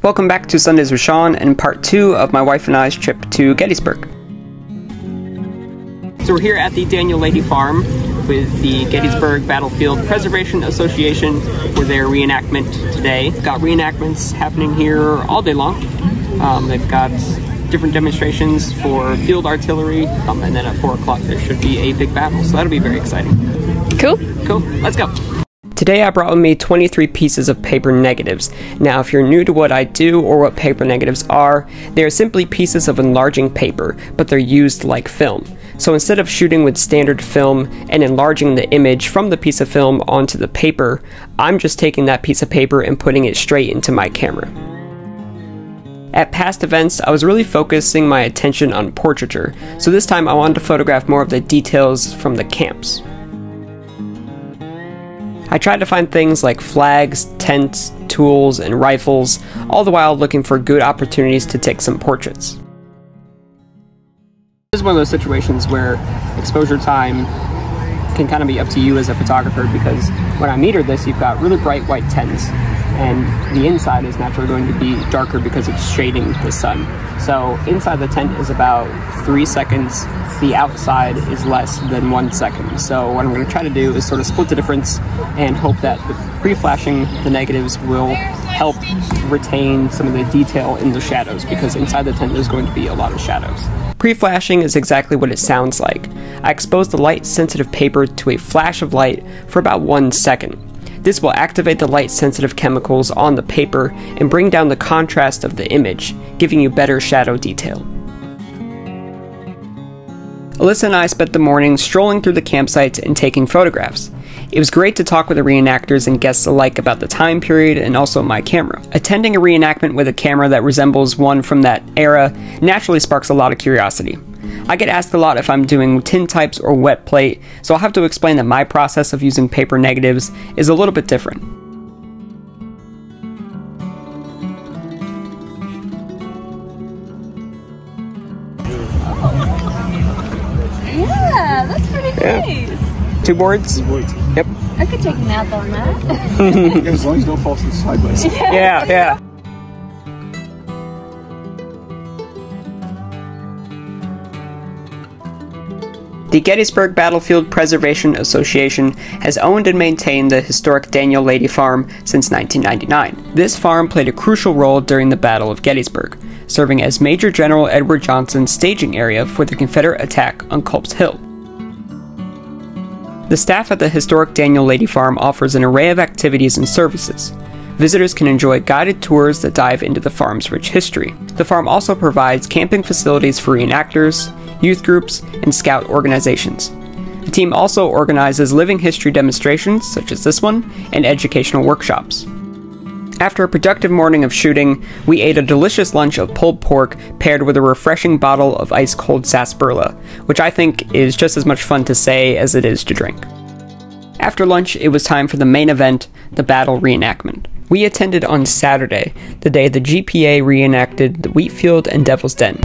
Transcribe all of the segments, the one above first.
Welcome back to Sundays with Sean and part 2 of my wife and I's trip to Gettysburg. So we're here at the Daniel Leahy Farm with the Gettysburg Battlefield Preservation Association for their reenactment today. Got reenactments happening here all day long. They've got different demonstrations for field artillery, and then at 4 o'clock there should be a big battle, so that'll be very exciting. Cool. Let's go. Today I brought with me 23 pieces of paper negatives. Now if you're new to what I do or what paper negatives are, they are simply pieces of enlarging paper, but they're used like film. So instead of shooting with standard film and enlarging the image from the piece of film onto the paper, I'm just taking that piece of paper and putting it straight into my camera. At past events, I was really focusing my attention on portraiture, so this time I wanted to photograph more of the details from the camps. I tried to find things like flags, tents, tools, and rifles, all the while looking for good opportunities to take some portraits. This is one of those situations where exposure time can kind of be up to you as a photographer, because when I meter this, you've got really bright white tents, and the inside is naturally going to be darker because it's shading the sun. So inside the tent is about 3 seconds, the outside is less than 1 second. So what I'm going to try to do is sort of split the difference and hope that the pre-flashing the negatives will help retain some of the detail in the shadows, because inside the tent there's going to be a lot of shadows. Pre-flashing is exactly what it sounds like. I expose the light-sensitive paper to a flash of light for about 1 second. This will activate the light-sensitive chemicals on the paper and bring down the contrast of the image, giving you better shadow detail. Alyssa and I spent the morning strolling through the campsites and taking photographs. It was great to talk with the reenactors and guests alike about the time period and also my camera. Attending a reenactment with a camera that resembles one from that era naturally sparks a lot of curiosity. I get asked a lot if I'm doing tintypes or wet plate, so I'll have to explain that my process of using paper negatives is a little bit different. Yeah, that's pretty nice. Yeah. 2 boards? 2 boards. Yep. I could take a nap on that. As long as you don't fall sideways. Yeah. The Gettysburg Battlefield Preservation Association has owned and maintained the historic Daniel Leahy Farm since 1999. This farm played a crucial role during the Battle of Gettysburg, serving as Major General Edward Johnson's staging area for the Confederate attack on Culp's Hill. The staff at the historic Daniel Leahy Farm offers an array of activities and services. Visitors can enjoy guided tours that dive into the farm's rich history. The farm also provides camping facilities for reenactors, youth groups, and scout organizations. The team also organizes living history demonstrations, such as this one, and educational workshops. After a productive morning of shooting, we ate a delicious lunch of pulled pork paired with a refreshing bottle of ice-cold sarsaparilla, which I think is just as much fun to say as it is to drink. After lunch, it was time for the main event, the battle reenactment. We attended on Saturday, the day the GPA reenacted the Wheatfield and Devil's Den.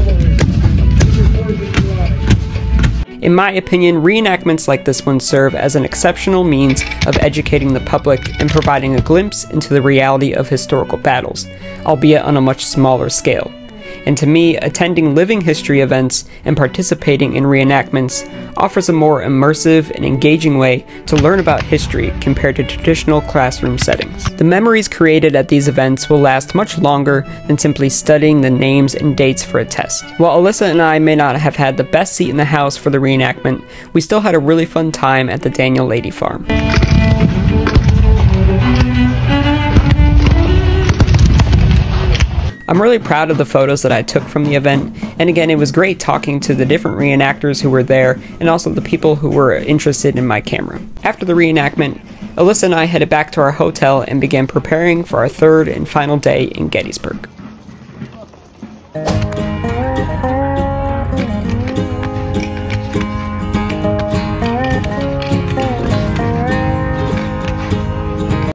In my opinion, reenactments like this one serve as an exceptional means of educating the public and providing a glimpse into the reality of historical battles, albeit on a much smaller scale. And to me, attending living history events and participating in reenactments offers a more immersive and engaging way to learn about history compared to traditional classroom settings. The memories created at these events will last much longer than simply studying the names and dates for a test. While Alyssa and I may not have had the best seat in the house for the reenactment, we still had a really fun time at the Daniel Leahy Farm. I'm really proud of the photos that I took from the event, and again, it was great talking to the different reenactors who were there, and also the people who were interested in my camera. After the reenactment, Alyssa and I headed back to our hotel and began preparing for our 3rd and final day in Gettysburg.